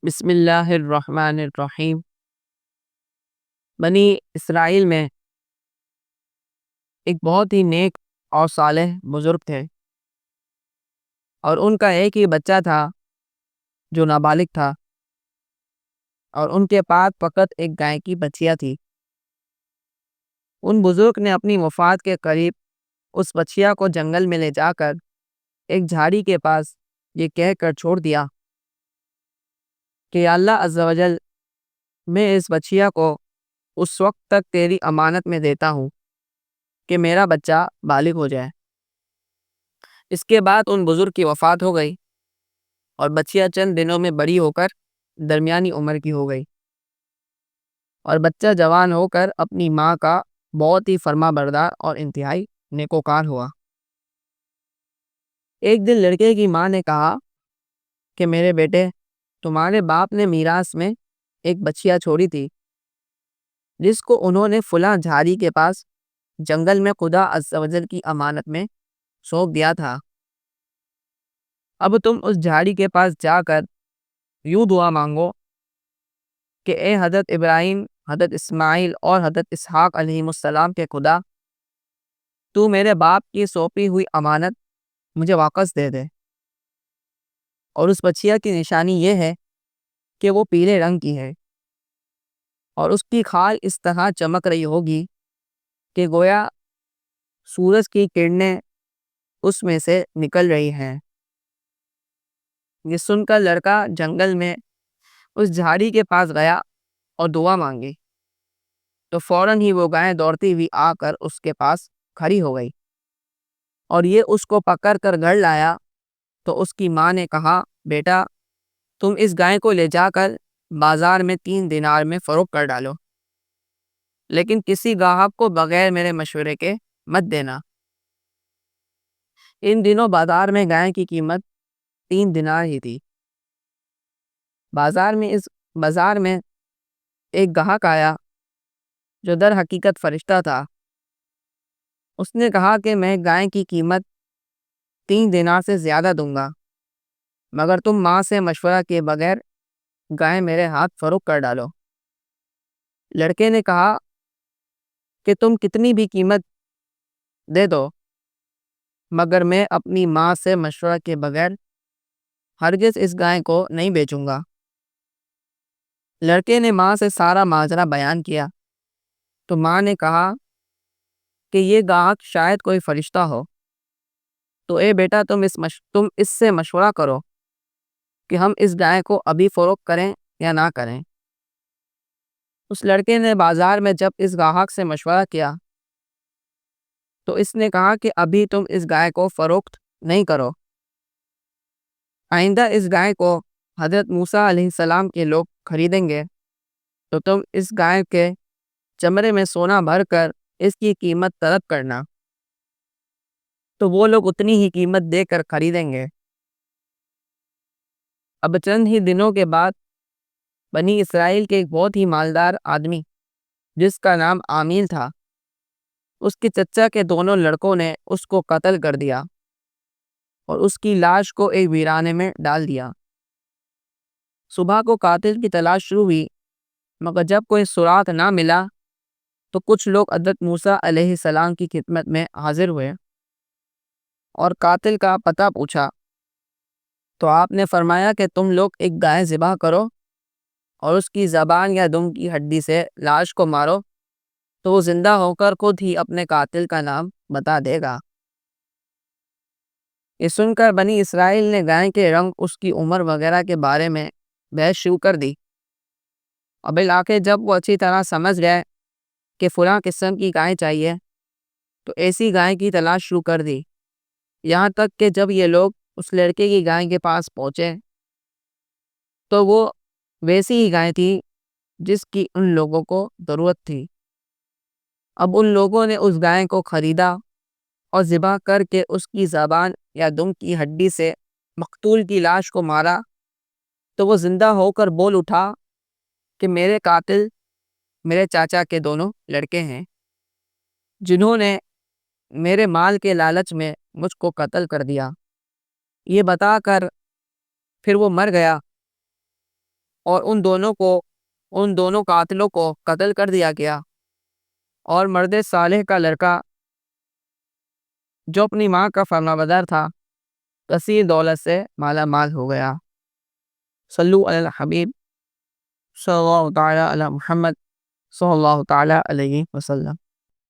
بسم اللہ الرحمن الرحیم۔ بنی اسرائیل میں ایک بہت ہی نیک اور صالح بزرگ تھے، اور ان کا ایک ہی بچہ تھا جو نابالغ تھا، اور ان کے پاس فقط ایک گائے کی بچیا تھی۔ ان بزرگ نے اپنی وفات کے قریب اس بچیا کو جنگل میں لے جا کر ایک جھاڑی کے پاس یہ کہہ کر چھوڑ دیا کہ یا اللہ عز و جل، میں اس بچیا کو اس وقت تک تیری امانت میں دیتا ہوں کہ میرا بچہ بالغ ہو جائے۔ اس کے بعد ان بزرگ کی وفات ہو گئی، اور بچیا چند دنوں میں بڑی ہو کر درمیانی عمر کی ہو گئی، اور بچہ جوان ہو کر اپنی ماں کا بہت ہی فرما بردار اور انتہائی نیکوکار ہوا۔ ایک دن لڑکے کی ماں نے کہا کہ میرے بیٹے، تمہارے باپ نے میراث میں ایک بچیا چھوڑی تھی جس کو انہوں نے فلاں جھاڑی کے پاس جنگل میں خدا عز و جل کی امانت میں سونپ دیا تھا۔ اب تم اس جھاڑی کے پاس جا کر یوں دعا مانگو کہ اے حضرت ابراہیم، حضرت اسماعیل اور حضرت اسحاق علیہ السلام کے خدا، تو میرے باپ کی سونپی ہوئی امانت مجھے واپس دے دے۔ اور اس بچیا کی نشانی یہ ہے کہ وہ پیلے رنگ کی ہے، اور اس کی کھال اس طرح چمک رہی ہوگی کہ گویا سورج کی کرنیں اس میں سے نکل رہی ہیں۔ یہ سن کر لڑکا جنگل میں اس جھاڑی کے پاس گیا اور دعا مانگی، تو فوراً ہی وہ گائے دوڑتی ہوئی آ کر اس کے پاس کھڑی ہو گئی، اور یہ اس کو پکڑ کر گھر لایا۔ تو اس کی ماں نے کہا، بیٹا، تم اس گائے کو لے جا کر بازار میں 3 دینار میں فروخت کر ڈالو، لیکن کسی گاہک کو بغیر میرے مشورے کے مت دینا۔ ان دنوں بازار میں گائے کی قیمت 3 دینار ہی تھی۔ بازار میں ایک گاہک آیا جو در حقیقت فرشتہ تھا۔ اس نے کہا کہ میں گائے کی قیمت 3 دینار سے زیادہ دوں گا، مگر تم ماں سے مشورہ کیے بغیر گائے میرے ہاتھ فروخت کر ڈالو۔ لڑکے نے کہا کہ تم کتنی بھی قیمت دے دو، مگر میں اپنی ماں سے مشورہ کے بغیر ہرگز اس گائے کو نہیں بیچوں گا۔ لڑکے نے ماں سے سارا ماجرا بیان کیا، تو ماں نے کہا کہ یہ گاہک شاید کوئی فرشتہ ہو، تو اے بیٹا، تم اس سے مشورہ کرو کہ ہم اس گائے کو ابھی فروخت کریں یا نہ کریں۔ اس لڑکے نے بازار میں جب اس گاہک سے مشورہ کیا تو اس نے کہا کہ ابھی تم اس گائے کو فروخت نہیں کرو، آئندہ اس گائے کو حضرت موسیٰ علیہ السلام کے لوگ خریدیں گے تو تم اس گائے کے چمڑے میں سونا بھر کر اس کی قیمت طلب کرنا، تو وہ لوگ اتنی ہی قیمت دے کر خریدیں گے۔ اب چند ہی دنوں کے بعد بنی اسرائیل کے ایک بہت ہی مالدار آدمی جس کا نام عامیل تھا، اس کے چچا کے دونوں لڑکوں نے اس کو قتل کر دیا اور اس کی لاش کو ایک ویرانے میں ڈال دیا۔ صبح کو قاتل کی تلاش شروع ہوئی، مگر جب کوئی سراغ نہ ملا تو کچھ لوگ حضرت موسیٰ علیہ السلام کی خدمت میں حاضر ہوئے اور قاتل کا پتہ پوچھا، تو آپ نے فرمایا کہ تم لوگ ایک گائے ذبح کرو اور اس کی زبان یا دم کی ہڈی سے لاش کو مارو، تو وہ زندہ ہو کر خود ہی اپنے قاتل کا نام بتا دے گا۔ یہ سن کر بنی اسرائیل نے گائے کے رنگ، اس کی عمر وغیرہ کے بارے میں بحث شروع کر دی، اور بالآخر جب وہ اچھی طرح سمجھ گئے کہ فلاں قسم کی گائے چاہیے تو ایسی گائے کی تلاش شروع کر دی، یہاں تک کہ جب یہ لوگ اس لڑکے کی گائے کے پاس پہنچے تو وہ ویسی ہی گائے تھی جس کی ان لوگوں کو ضرورت تھی۔ اب ان لوگوں نے اس گائے کو خریدا اور ذبح کر کے اس کی زبان یا دم کی ہڈی سے مقتول کی لاش کو مارا، تو وہ زندہ ہو کر بول اٹھا کہ میرے قاتل میرے چاچا کے دونوں لڑکے ہیں، جنہوں نے میرے مال کے لالچ میں مجھ کو قتل کر دیا۔ یہ بتا کر پھر وہ مر گیا، اور ان دونوں قاتلوں کو قتل کر دیا گیا، اور مرد صالح کا لڑکا جو اپنی ماں کا فرمانبردار تھا کثیر دولت سے مالا مال ہو گیا۔ صلو علی الحبیب صلی اللہ تعالی علی محمد صلی اللہ تعالی علیہ وسلم۔